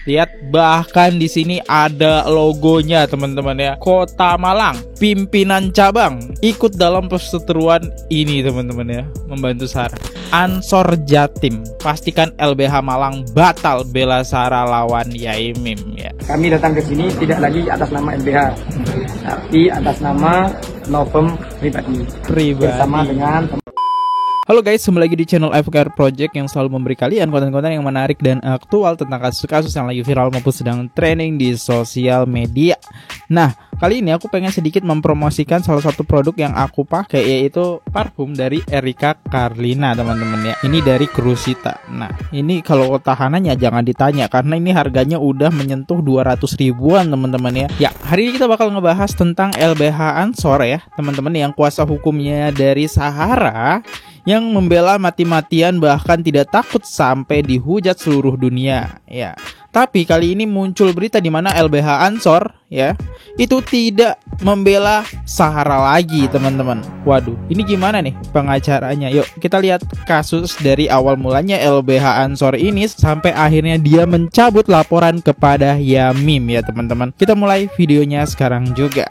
Lihat, bahkan di sini ada logonya teman-teman ya. Kota Malang, pimpinan cabang ikut dalam perseteruan ini teman-teman ya, membantu Sarah. Ansor Jatim, pastikan LBH Malang batal bela Sarah lawan Yaimim ya. Kami datang ke sini tidak lagi atas nama LBH, tapi atas nama Novem pribadi. Bersama dengan Halo guys, kembali lagi di channel FKR Project yang selalu memberi kalian konten-konten yang menarik dan aktual tentang kasus-kasus yang lagi viral maupun sedang trending di sosial media. Nah, kali ini aku pengen sedikit mempromosikan salah satu produk yang aku pakai, yaitu parfum dari Erika Carlina teman-teman ya. Ini dari Crusita. Nah, ini kalau tahanannya jangan ditanya karena ini harganya udah menyentuh 200 ribuan teman-teman ya. Ya, hari ini kita bakal ngebahas tentang LBH Ansor ya teman-teman, yang kuasa hukumnya dari Sahara yang membela mati-matian bahkan tidak takut sampai dihujat seluruh dunia ya. Tapi kali ini muncul berita di mana LBH Ansor ya itu tidak membela Sahara lagi teman-teman. Waduh, ini gimana nih pengacaranya? Yuk kita lihat kasus dari awal mulanya LBH Ansor ini sampai akhirnya dia mencabut laporan kepada Yaimim ya teman-teman. Kita mulai videonya sekarang juga.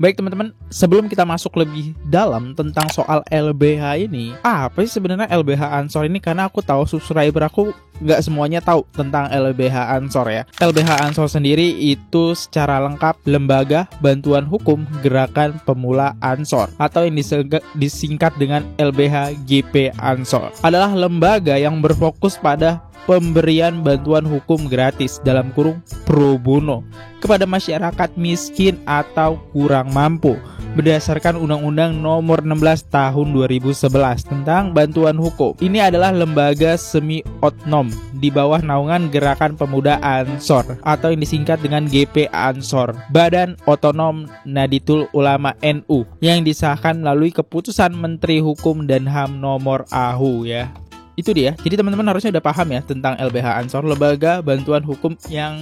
Baik teman-teman, sebelum kita masuk lebih dalam tentang soal LBH ini, apa sih sebenarnya LBH Ansor ini? Karena aku tahu subscriber aku nggak semuanya tahu tentang LBH Ansor ya. LBH Ansor sendiri itu secara lengkap Lembaga Bantuan Hukum Gerakan Pemula Ansor, atau yang disingkat dengan LBH GP Ansor. Adalah lembaga yang berfokus pada pemberian bantuan hukum gratis dalam kurung pro bono kepada masyarakat miskin atau kurang mampu berdasarkan Undang-Undang Nomor 16 Tahun 2011 tentang bantuan hukum. Ini adalah lembaga semi otonom di bawah naungan Gerakan Pemuda Ansor atau yang disingkat dengan GP Ansor, Badan Otonom Nahdlatul Ulama NU, yang disahkan melalui keputusan Menteri Hukum dan HAM nomor AHU ya. Itu dia. Jadi teman-teman harusnya udah paham ya tentang LBH Ansor, lembaga bantuan hukum yang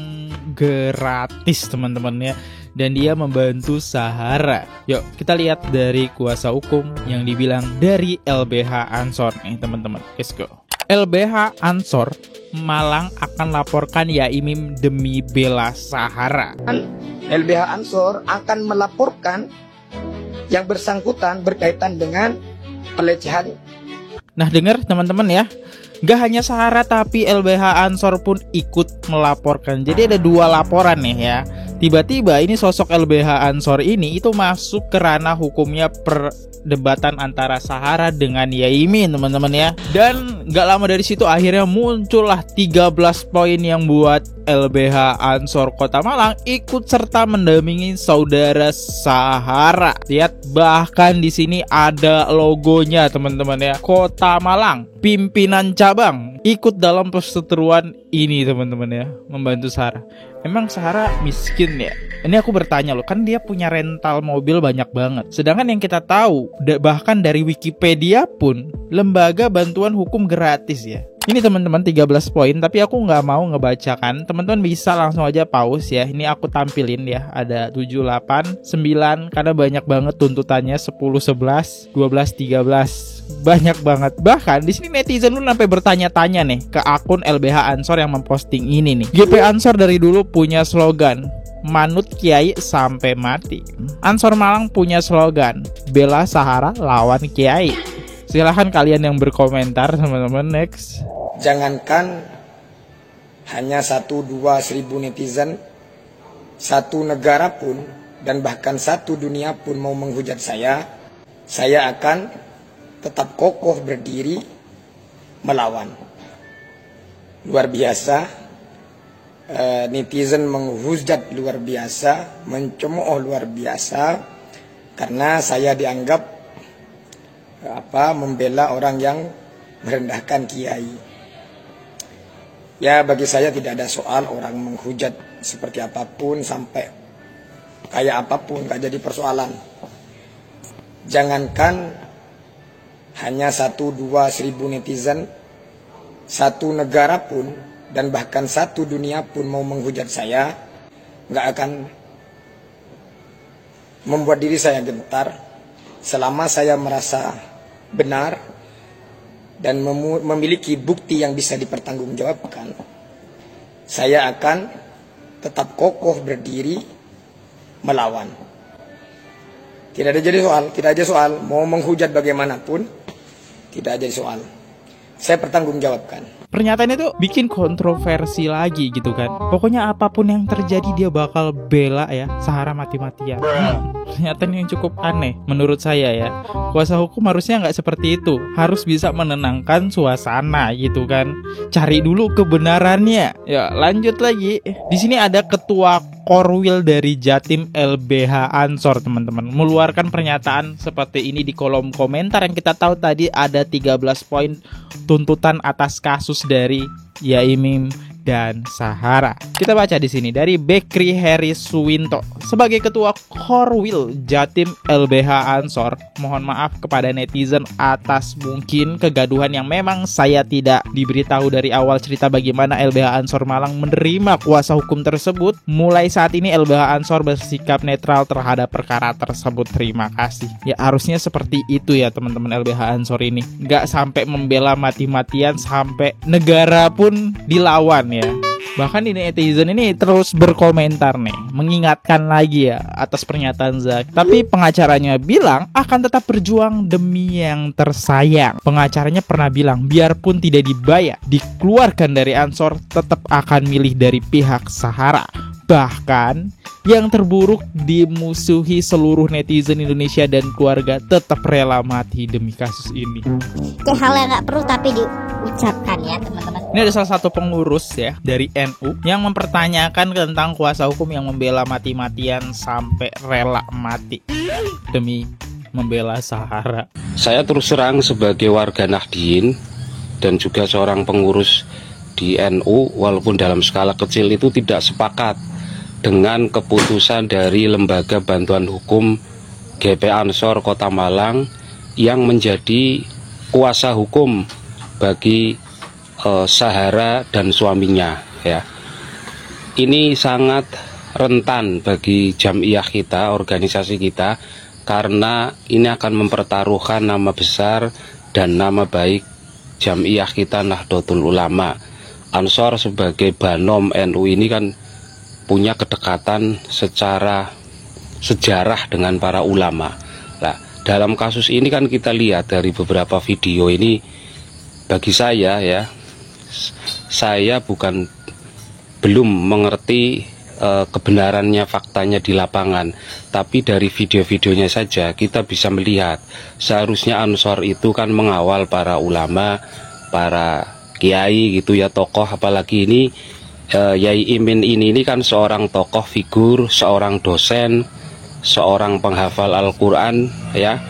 gratis teman-teman ya. Dan dia membantu Sahara. Yuk kita lihat dari kuasa hukum yang dibilang dari LBH Ansor nih teman-teman. Let's go. LBH Ansor Malang akan laporkan Yaimim demi bela Sahara. LBH Ansor akan melaporkan yang bersangkutan berkaitan dengan pelecehan. Nah dengar teman-teman ya, gak hanya Sahara tapi LBH Ansor pun ikut melaporkan. Jadi ada dua laporan nih ya. Tiba-tiba ini sosok LBH Ansor ini itu masuk ke ranah hukumnya perdebatan antara Sahara dengan Yaimim teman-teman ya. Dan gak lama dari situ akhirnya muncullah 13 poin yang buat LBH Ansor Kota Malang ikut serta mendampingi saudara Sahara. Lihat, bahkan di sini ada logonya teman-teman ya. Kota Malang, pimpinan cabang ikut dalam perseteruan ini teman-teman ya, membantu Sahara. Emang Sahara miskin ya? Ini aku bertanya loh, kan dia punya rental mobil banyak banget. Sedangkan yang kita tahu, bahkan dari Wikipedia pun, lembaga bantuan hukum gratis ya. Ini teman-teman 13 poin, tapi aku nggak mau ngebacakan. Teman-teman bisa langsung aja pause ya. Ini aku tampilin ya. Ada 7, 8, 9, karena banyak banget tuntutannya. 10, 11, 12, 13. Banyak banget. Bahkan di sini netizen lu sampai bertanya-tanya nih ke akun LBH Ansor yang memposting ini nih. GP Ansor dari dulu punya slogan manut kiai sampai mati. Ansor Malang punya slogan bela Sahara lawan kiai. Silahkan kalian yang berkomentar teman-teman. Next. Jangankan hanya 1-2 ribu netizen, satu negara pun dan bahkan satu dunia pun mau menghujat saya akan tetap kokoh berdiri melawan. Luar biasa, netizen menghujat luar biasa, mencemooh luar biasa, karena saya dianggap membela orang yang merendahkan kiai. Ya bagi saya tidak ada soal orang menghujat seperti apapun sampai kayak apapun, gak jadi persoalan. Jangankan hanya 1-2 ribu netizen, satu negara pun dan bahkan satu dunia pun mau menghujat saya, gak akan membuat diri saya gentar. selama saya merasa benar dan memiliki bukti yang bisa dipertanggungjawabkan, saya akan tetap kokoh berdiri melawan. Tidak ada soal mau menghujat bagaimanapun, tidak ada soal. Saya pertanggungjawabkan. Pernyataan itu bikin kontroversi lagi gitu kan. Pokoknya apapun yang terjadi dia bakal bela ya Sahara mati-matian. Pernyataan yang cukup aneh menurut saya ya. Kuasa hukum harusnya nggak seperti itu. Harus bisa menenangkan suasana gitu kan. Cari dulu kebenarannya. Ya lanjut lagi. Di sini ada ketua Korwil dari Jatim LBH Ansor teman-teman, meluarkan pernyataan seperti ini di kolom komentar yang kita tahu tadi ada 13 poin tuntutan atas kasus dari Yaimim dan Sahara. Kita baca di sini dari Bekri Heri Suwinto. Sebagai ketua Korwil Jatim LBH Ansor, mohon maaf kepada netizen atas mungkin kegaduhan yang memang saya tidak diberitahu dari awal cerita bagaimana LBH Ansor Malang menerima kuasa hukum tersebut. Mulai saat ini LBH Ansor bersikap netral terhadap perkara tersebut. Terima kasih. Ya harusnya seperti itu ya teman-teman LBH Ansor ini. Nggak sampai membela mati-matian sampai negara pun dilawan ya. Bahkan di netizen ini terus berkomentar nih, mengingatkan lagi ya atas pernyataan Zak. Tapi pengacaranya bilang akan tetap berjuang demi yang tersayang. Pengacaranya pernah bilang biarpun tidak dibayar, dikeluarkan dari Ansor, tetap akan milih dari pihak Sahara. Bahkan yang terburuk dimusuhi seluruh netizen Indonesia dan keluarga tetap rela mati demi kasus ini. Itu hal yang nggak perlu tapi diucapkan ya teman-teman. Ini ada salah satu pengurus ya dari NU yang mempertanyakan tentang kuasa hukum yang membela mati-matian sampai rela mati demi membela Sahara. Saya terus terang sebagai warga Nahdien dan juga seorang pengurus di NU, walaupun dalam skala kecil itu tidak sepakat dengan keputusan dari Lembaga Bantuan Hukum GP Ansor Kota Malang yang menjadi kuasa hukum bagi Sahara dan suaminya ya. Ini sangat rentan bagi jamiah kita, organisasi kita, karena ini akan mempertaruhkan nama besar dan nama baik jamiah kita Nahdlatul Ulama. Ansor sebagai Banom NU ini kan punya kedekatan secara sejarah dengan para ulama. Nah, dalam kasus ini kan kita lihat dari beberapa video ini, bagi saya ya, saya belum mengerti kebenarannya, faktanya di lapangan. Tapi dari video-videonya saja kita bisa melihat seharusnya Ansor itu kan mengawal para ulama, para kiai gitu ya, tokoh, apalagi ini Yai Imin ini kan seorang tokoh figur, seorang dosen, seorang penghafal Al-Quran ya.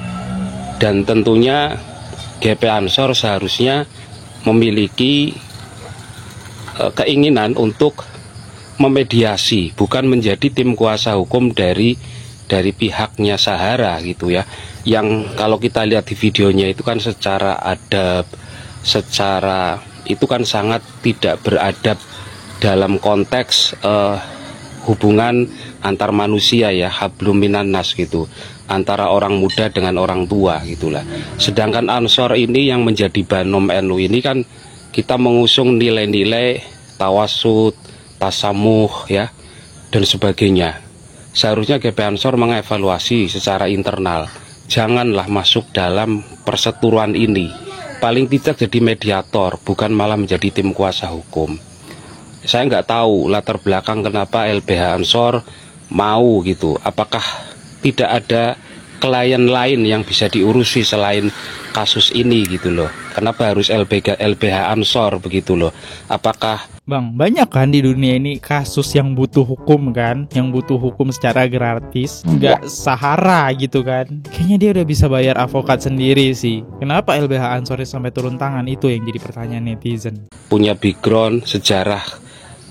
Dan tentunya GP Ansor seharusnya memiliki keinginan untuk memediasi, bukan menjadi tim kuasa hukum dari pihaknya Sahara gitu ya. Yang kalau kita lihat di videonya itu kan secara adab, secara itu kan sangat tidak beradab dalam konteks hubungan antar manusia ya, hablum minan nas gitu, antara orang muda dengan orang tua gitulah. Sedangkan Ansor ini yang menjadi Banom NU ini kan kita mengusung nilai-nilai tawasud, tasamuh ya dan sebagainya. Seharusnya GP Ansor mengevaluasi secara internal, janganlah masuk dalam perseteruan ini. Paling tidak jadi mediator, bukan malah menjadi tim kuasa hukum. Saya nggak tahu latar belakang kenapa LBH Ansor mau gitu. Apakah tidak ada klien lain yang bisa diurusi selain kasus ini gitu loh? Kenapa harus LBH Ansor begitu loh? Apakah Bang, banyak kan di dunia ini kasus yang butuh hukum kan, yang butuh hukum secara gratis, nggak Sahara gitu kan. Kayaknya dia udah bisa bayar avokat sendiri sih. Kenapa LBH Ansor sampai turun tangan, itu yang jadi pertanyaan netizen. Punya background, sejarah,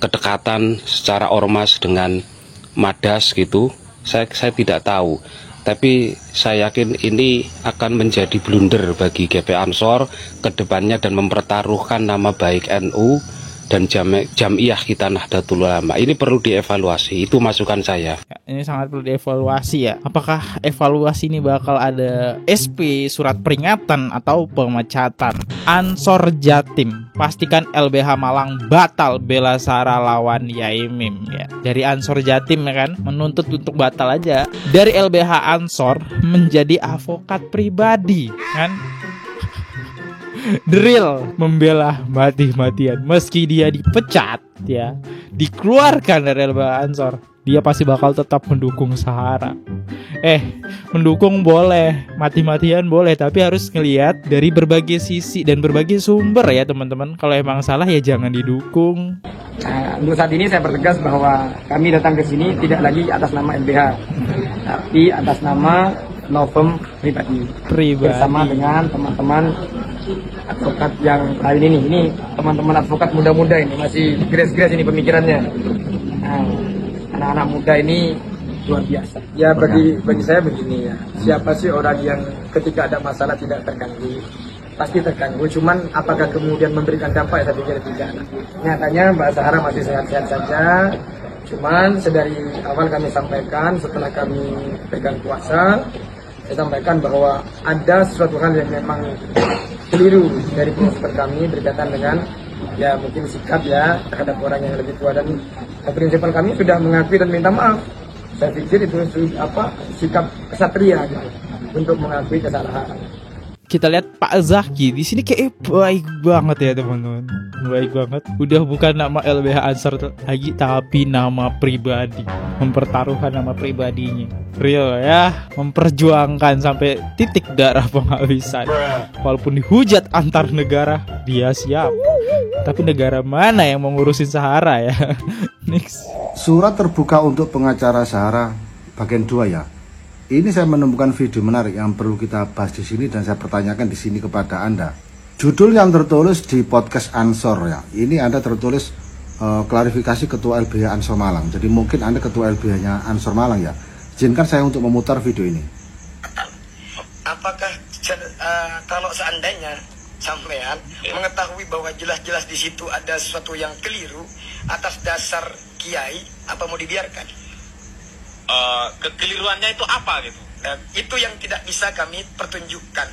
kedekatan secara ormas dengan Madas gitu, saya tidak tahu. Tapi saya yakin ini akan menjadi blunder bagi GP Ansor ke depannya dan mempertaruhkan nama baik NU dan Jam'iyah kita Nahdlatul Ulama. Ini perlu dievaluasi, itu masukan saya. Ya, ini sangat perlu dievaluasi ya. Apakah evaluasi ini bakal ada SP, surat peringatan atau pemecatan? Ansor Jatim, pastikan LBH Malang batal bela Sarah lawan Yaimim ya. Dari Ansor Jatim ya kan, menuntut untuk batal aja. Dari LBH Ansor menjadi advokat pribadi kan. Drill membela mati-matian meski dia dipecat ya, dikeluarkan dari LBH Ansor, dia pasti bakal tetap mendukung Sahara. Mendukung boleh, mati-matian boleh, tapi harus ngelihat dari berbagai sisi dan berbagai sumber ya teman-teman. Kalau emang salah ya jangan didukung. Nah, untuk saat ini saya pertegas bahwa kami datang ke sini tidak lagi atas nama LBH, tapi atas nama Novem pribadi. Bersama dengan teman-teman advokat yang lain ini. Ini teman-teman advokat muda-muda ini, masih grace-grace ini pemikirannya. Nah, anak-anak muda ini luar biasa. Ya bagi saya begini ya. Siapa sih orang yang ketika ada masalah tidak terganggu? Pasti terganggu. Cuman apakah kemudian memberikan dampak? Saya pikir tidak. Nyatanya Mbak Sahara masih sehat-sehat saja. Cuman sedari awal kami sampaikan, setelah kami pegang kuasa, saya sampaikan bahwa ada sesuatu hal yang memang keliru dari prinsip kami berkaitan dengan ya mungkin sikap ya terhadap orang yang lebih tua, dan prinsipal kami sudah mengakui dan minta maaf. Saya pikir itu sikap kesatria gitu, untuk mengakui kesalahan. Kita lihat Pak Zaki di sini kayak baik banget ya teman-teman, baik banget. Udah bukan nama LBH Ansor lagi, tapi nama pribadi, mempertaruhkan nama pribadinya. Real ya, memperjuangkan sampai titik darah penghabisan. Walaupun dihujat antar negara, dia siap. Tapi negara mana yang mau ngurusin Sahara ya? Next. Surat terbuka untuk pengacara Sahara bagian 2 ya. Ini saya menemukan video menarik yang perlu kita bahas di sini dan saya pertanyakan di sini kepada Anda. Judul yang tertulis di podcast Ansor ya. Ini Anda tertulis klarifikasi Ketua LBH Ansor Malang. Jadi mungkin Anda Ketua LBH-nya Ansor Malang ya. Izinkan saya untuk memutar video ini. Apakah kalau seandainya sampean mengetahui bahwa jelas-jelas di situ ada sesuatu yang keliru atas dasar kiai, apa mau dibiarkan? Kekeliruannya itu apa gitu? Dan itu yang tidak bisa kami pertunjukkan.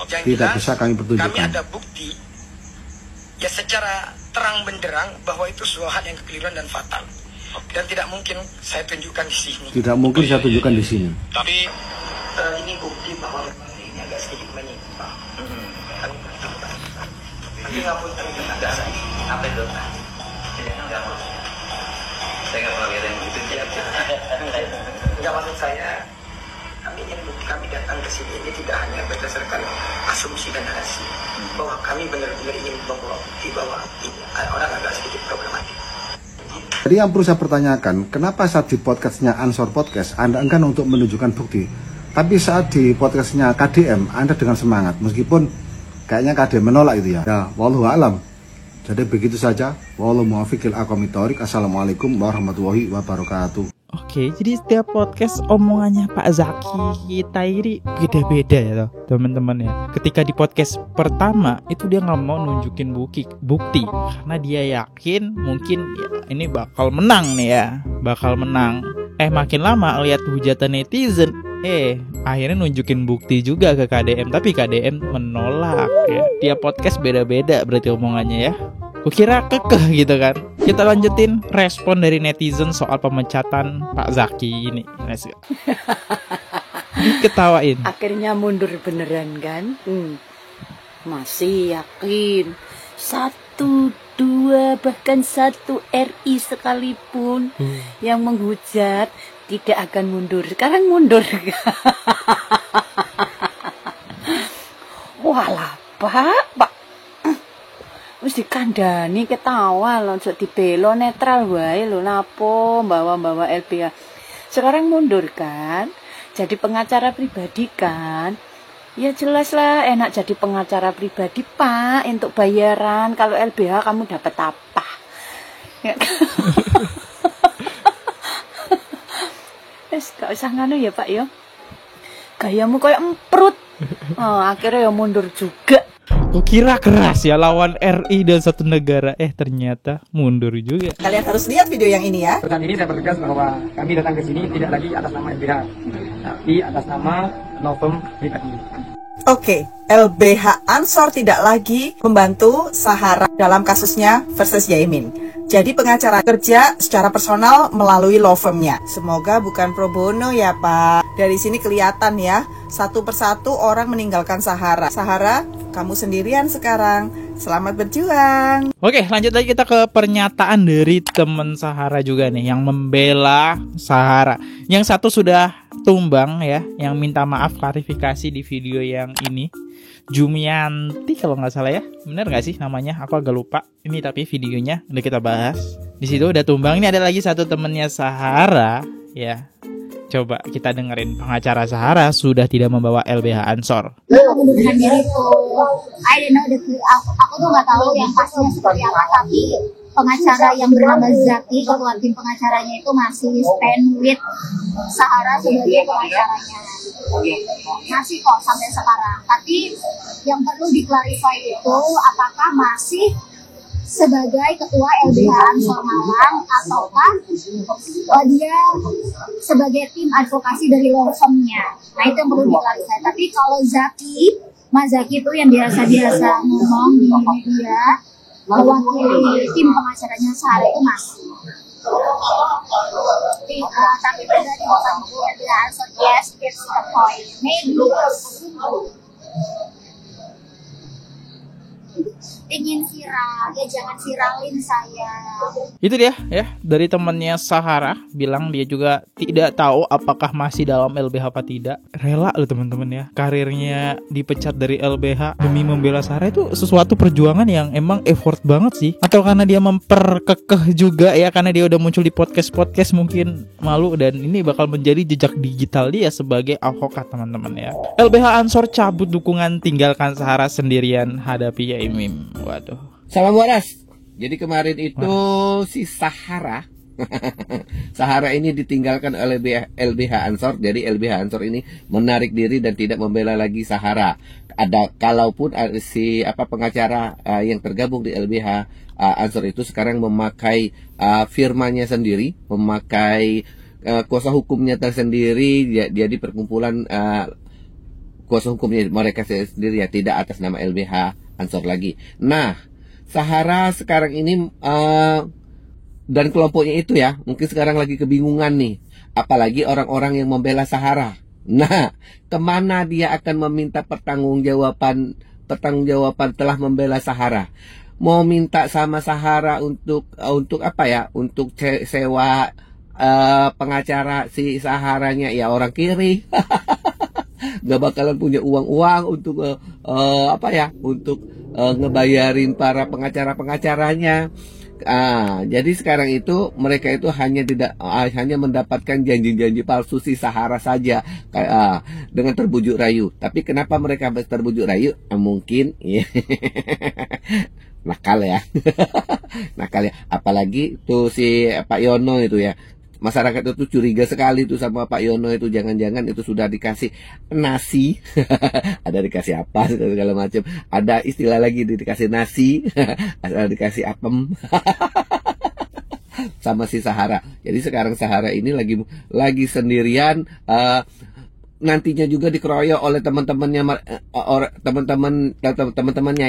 Yang Tidak jelas, bisa kami pertunjukkan. Kami ada bukti ya secara terang benderang bahwa itu suatu hal yang kekeliruan dan fatal. Dan tidak mungkin saya tunjukkan di sini. Tidak mungkin saya tunjukkan di sini. Tapi ini bukti bahwa ini agak sedikit menyimpang. Tapi nggak pun agak saya. Apa itu? Saya nggak pernah lihat yang begitu. Nggak, maksud saya, kami datang ke sini ini tidak hanya berdasarkan asumsi dan narasi, bahwa kami benar-benar ingin membawa bukti bahwa ini orang agak sedikit problematik. Jadi yang perlu saya pertanyakan, kenapa saat di podcastnya Ansor Podcast Anda enggan untuk menunjukkan bukti, tapi saat di podcastnya KDM Anda dengan semangat, meskipun kayaknya KDM menolak itu ya. Ya, wallahu a'lam. Jadi begitu saja. Wallahu muwaffiqil aqwamit thoriq. Assalamualaikum warahmatullahi wabarakatuh. Oke, jadi setiap podcast omongannya Pak Zaki kita ini beda-beda ya toh, teman-teman ya. Ketika di podcast pertama itu dia nggak mau nunjukin bukti karena dia yakin mungkin ya, ini bakal menang nih ya, bakal menang. Makin lama lihat hujatan netizen, akhirnya nunjukin bukti juga ke KDM, tapi KDM menolak ya. Tiap podcast beda-beda berarti omongannya ya. Kukira kekeh gitu kan. Kita lanjutin respon dari netizen soal pemecatan Pak Zaki ini. Let's go. Diketawain. Akhirnya mundur beneran kan? Masih yakin 1, 2, bahkan 1 RI sekalipun yang menghujat tidak akan mundur. Sekarang mundur. Walah Pak. Wis dikandani ketawa lho, ojo dibelo, netral wae lho, napo bawa LBH. Sekarang mundur kan? Jadi pengacara pribadi kan? Ya jelas lah, enak jadi pengacara pribadi Pak, untuk bayaran. Kalau LBH kamu dapat apa? Ya. Wes gak usah ngono ya Pak ya. Gayamu kayak emprut. Akhirnya ya mundur juga. Kukira keras ya lawan RI dan satu negara. Ternyata mundur juga. Kalian harus lihat video yang ini ya. Pesan ini saya bertegas bahwa kami datang ke sini tidak lagi atas nama LBH, tapi atas nama Novum pribadi. Oke, LBH Ansor tidak lagi membantu Sahara dalam kasusnya versus Yaimin. Jadi pengacara kerja secara personal melalui law firm-nya. Semoga bukan pro bono ya Pak. Dari sini kelihatan ya, satu persatu orang meninggalkan Sahara. Sahara, kamu sendirian sekarang. Selamat berjuang. Oke, lanjut lagi kita ke pernyataan dari teman Sahara juga nih yang membela Sahara. Yang satu sudah tumbang ya, yang minta maaf klarifikasi di video yang ini. Jumianti kalau nggak salah ya, bener nggak sih namanya? Aku agak lupa. Ini tapi videonya udah kita bahas. Di situ udah tumbang. Ini ada lagi satu temennya Sahara ya. Coba kita dengerin pengacara Sahara sudah tidak membawa LBH Ansor. Pengunduran diri itu, I don't know, aku tuh nggak tahu yang pastinya seperti apa, tapi pengacara yang bernama Zaki, ketua tim pengacaranya itu masih stand with Sahara sebagai pengacaranya. Masih kok sampai sekarang. Tapi yang perlu diklarifikasi itu apakah masih sebagai ketua LBH Ansor Malang ataukah dia sebagai tim advokasi dari law firm-nya. Nah itu yang perlu diklarifikasi. Tapi kalau Zaki, Mas Zaki itu yang biasa-biasa ngomong di media mewakili tim pengacaranya Sahara itu masih. Tapi pribadi bukan LBH Ansor, yes, it's the point. Maybe ingin viral, ya jangan viralin saya. Itu dia ya, dari temannya Sahara bilang dia juga tidak tahu apakah masih dalam LBH apa tidak. Rela loh teman-teman ya, karirnya dipecat dari LBH demi membela Sahara itu sesuatu perjuangan yang emang effort banget sih. Atau karena dia memperkekeh juga ya, karena dia udah muncul di podcast mungkin malu, dan ini bakal menjadi jejak digital dia sebagai advokat teman-teman ya. LBH Ansor cabut dukungan, tinggalkan Sahara sendirian hadapi Yaimin. Waduh. Salam waras. Jadi kemarin itu si Sahara Sahara ini ditinggalkan oleh LBH Ansor. Jadi LBH Ansor ini menarik diri dan tidak membela lagi Sahara. Kalaupun si pengacara yang tergabung di LBH Ansor itu sekarang memakai firmanya sendiri, memakai kuasa hukumnya tersendiri, jadi perkumpulan kuasa hukumnya mereka sendiri ya, tidak atas nama LBH Ansor lagi. Nah, Sahara sekarang ini dan kelompoknya itu ya, mungkin sekarang lagi kebingungan nih. Apalagi orang-orang yang membela Sahara. Nah, kemana dia akan meminta pertanggungjawaban telah membela Sahara? Mau minta sama Sahara untuk apa ya? Untuk sewa pengacara si Saharanya ya orang kiri. Gak bakalan punya uang untuk untuk ngebayarin para pengacaranya. Jadi sekarang itu mereka itu hanya mendapatkan janji-janji palsu si Sahara saja dengan terbujuk rayu. Tapi kenapa mereka terbujuk rayu? Mungkin nakal ya. Nakal ya. Apalagi tuh si Pak Yono itu ya. Masyarakat itu curiga sekali tuh sama Pak Yono itu, jangan-jangan itu sudah dikasih nasi, ada dikasih apa segala macam, ada istilah lagi dikasih nasi, ada dikasih apem, sama si Sahara. Jadi sekarang Sahara ini lagi sendirian. Nantinya juga dikeroyok oleh teman-temannya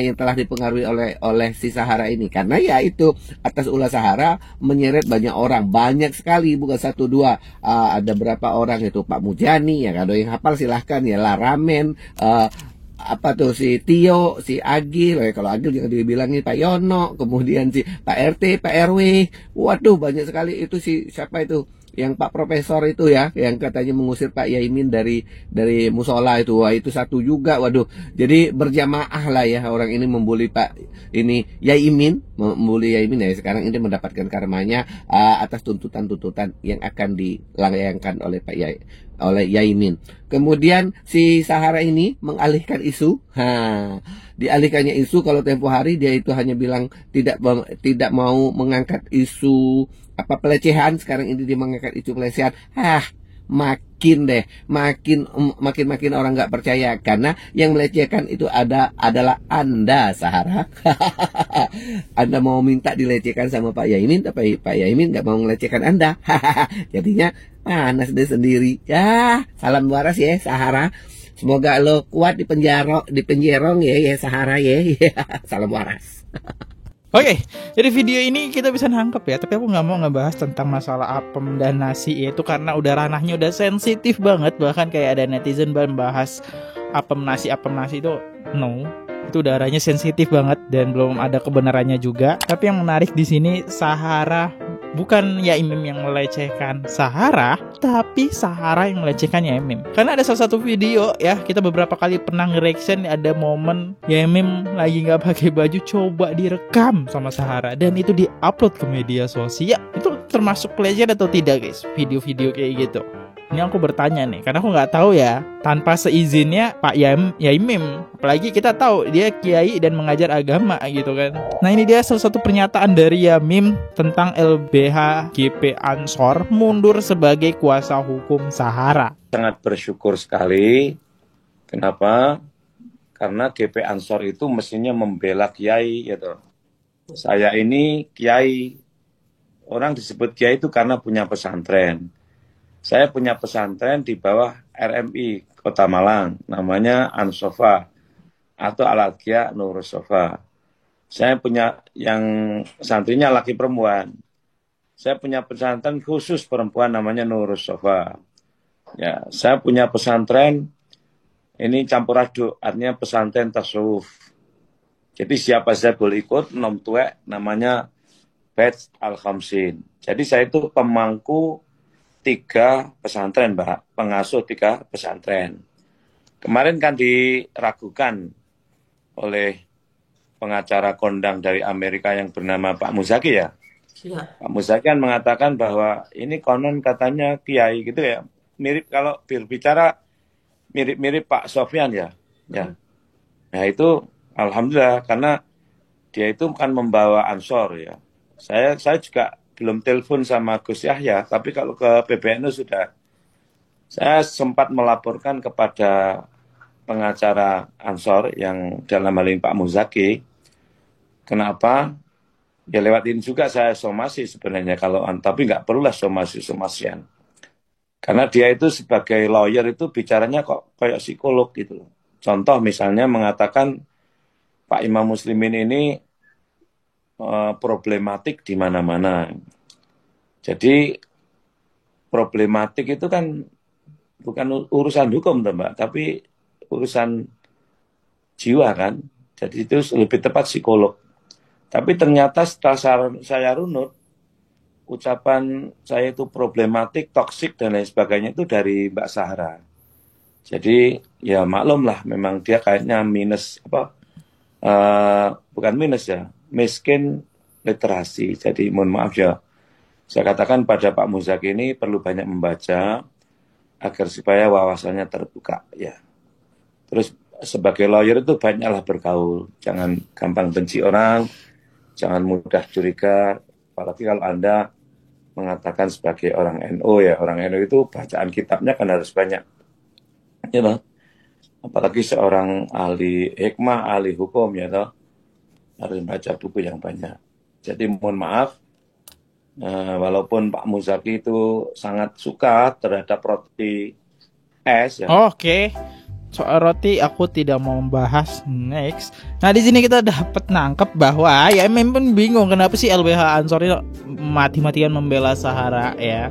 yang telah dipengaruhi oleh si Sahara ini, karena ya itu atas ulah Sahara menyeret banyak orang, banyak sekali, bukan satu dua. Ada berapa orang itu, Pak Mujani ya, kalau yang hafal silahkan ya, Laramen, si Tio, si Agil, kalau Agil jangan dibilangin Pak Yono, kemudian si Pak RT, Pak RW, waduh banyak sekali itu. Si siapa itu yang Pak Profesor itu ya, yang katanya mengusir Pak Yaimin dari musola itu, wah itu satu juga, waduh. Jadi berjamaah lah ya orang ini membuli Pak Yaimin ya. Sekarang ini mendapatkan karmanya atas tuntutan-tuntutan yang akan dilayangkan oleh oleh Yaimin. Kemudian si Sahara ini mengalihkan isu. Dialihkannya isu, kalau tempo hari dia itu hanya bilang tidak mau mengangkat isu pelecehan. Sekarang ini dia mengangkat isu pelecehan. makin orang nggak percaya, karena yang melecehkan itu adalah Anda, Sahara. Anda mau minta dilecehkan sama Pak Yaimin, tapi Pak Yaimin nggak mau melecehkan Anda. Jadinya panas deh sendiri. Ya, salam waras ya, Sahara. Semoga lo kuat di penjerong ya Sahara ya. Salam waras. Oke, jadi video ini kita bisa nangkep ya, tapi aku nggak mau ngebahas tentang masalah apem dan nasi ya, itu karena udah ranahnya udah sensitif banget, bahkan kayak ada netizen bahas apem nasi itu no, itu udah ranahnya sensitif banget dan belum ada kebenarannya juga. Tapi yang menarik di sini Sahara, bukan Yaimim yang melecehkan Sahara, tapi Sahara yang melecehkan Yaimim. Karena ada salah satu video ya, kita beberapa kali pernah nge-reaction, ada momen Yaimim lagi nggak pakai baju coba direkam sama Sahara dan itu di-upload ke media sosial. Itu termasuk pelecehan atau tidak guys? Video-video kayak gitu. Ini aku bertanya nih, karena aku nggak tahu ya, tanpa seizinnya Pak Yaimim, apalagi kita tahu dia kiai dan mengajar agama gitu kan. Nah ini dia salah satu pernyataan dari Yaimim tentang LBH GP Ansor mundur sebagai kuasa hukum Sahara. Sangat bersyukur sekali. Kenapa? Karena GP Ansor itu mestinya membela kiai gitu. Saya ini kiai, orang disebut kiai itu karena punya pesantren. Saya punya pesantren di bawah RMI Kota Malang, namanya Ansofa atau Al-Adhiyah Nurus Sofa. Saya punya yang santrinya laki perempuan. Saya punya pesantren khusus perempuan namanya Nurus Sofa. Ya, saya punya pesantren ini campur aduk, artinya pesantren tasawuf. Jadi siapa saja boleh ikut, nom tuek namanya Bait Al-Khamsin. Jadi saya itu pemangku 3 pesantren, Mbak, pengasuh 3 pesantren. Kemarin kan diragukan oleh pengacara kondang dari Amerika yang bernama Pak Muzaki ya. Ya. Pak Muzaki kan mengatakan bahwa ini konon katanya kiai gitu ya. Mirip kalau berbicara mirip-mirip Pak Sofyan ya. Ya. Nah itu alhamdulillah karena dia itu kan membawa Ansor ya. Saya juga belum telepon sama Gus Yahya, tapi kalau ke PBNU sudah. Saya sempat melaporkan kepada pengacara Ansor yang dalam hal ini Pak Muzaki. Kenapa? Ya lewat ini juga saya somasi sebenarnya kalau tapi nggak perlulah somasian. Karena dia itu sebagai lawyer itu bicaranya kok kayak psikolog gitu. Contoh misalnya mengatakan Pak Imam Muslimin ini problematik di mana-mana. Jadi problematik itu kan bukan urusan hukum, Mbak, tapi urusan jiwa kan. Jadi itu lebih tepat psikolog. Tapi ternyata setelah saya runut, ucapan saya itu problematik, toksik dan lain sebagainya itu dari Mbak Sahara. Jadi ya maklum lah, memang dia kayaknya minus bukan minus ya. Miskin literasi. Jadi mohon maaf ya, saya katakan pada Pak Muzaki ini perlu banyak membaca agar supaya wawasannya terbuka ya. Terus sebagai lawyer itu banyaklah bergaul, jangan gampang benci orang, jangan mudah curiga, apalagi kalau Anda mengatakan sebagai orang NU ya, orang NU itu bacaan kitabnya kan harus banyak. Ya toh? Apalagi seorang ahli hikmah, ahli hukum ya toh. Harus baca buku yang banyak. Jadi mohon maaf, walaupun Pak Muzaki itu sangat suka terhadap roti es. Ya. Oke, soal roti aku tidak mau membahas. Next. Nah di sini kita dapat nangkep bahwa ya memang bingung kenapa sih LBH Ansor ini mati-matian membela Sahara ya.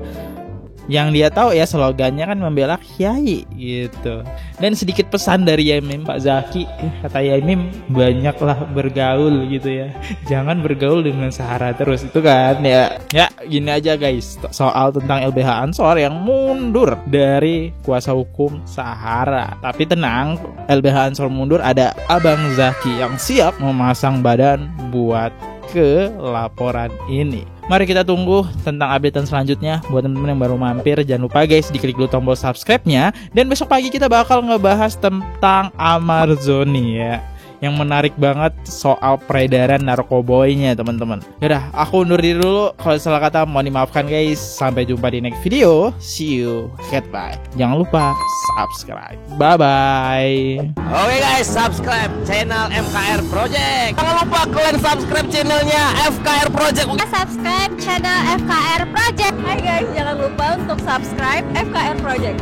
Yang dia tahu ya slogannya kan membela kiai gitu. Dan sedikit pesan dari Yaimim Pak Zaki, kata Yaimim banyaklah bergaul gitu ya. Jangan bergaul dengan Sahara terus itu kan ya. Ya gini aja guys, soal tentang LBH Ansor yang mundur dari kuasa hukum Sahara. Tapi tenang, LBH Ansor mundur ada Abang Zaki yang siap memasang badan buat ke laporan ini. Mari kita tunggu tentang updatean selanjutnya. Buat teman-teman yang baru mampir, jangan lupa guys diklik dulu tombol subscribe-nya. Dan besok pagi kita bakal ngebahas tentang Amarzoni ya. yang menarik banget soal peredaran narkoboynya teman-teman. Yaudah, aku undur diri dulu. Kalau salah kata mohon dimaafkan guys. Sampai jumpa di next video. See you. Goodbye. Jangan lupa subscribe. Bye-bye. Oke guys, subscribe channel FKR Project. Jangan lupa kalian subscribe channelnya FKR Project. Subscribe channel FKR Project. Hai guys, jangan lupa untuk subscribe FKR Project.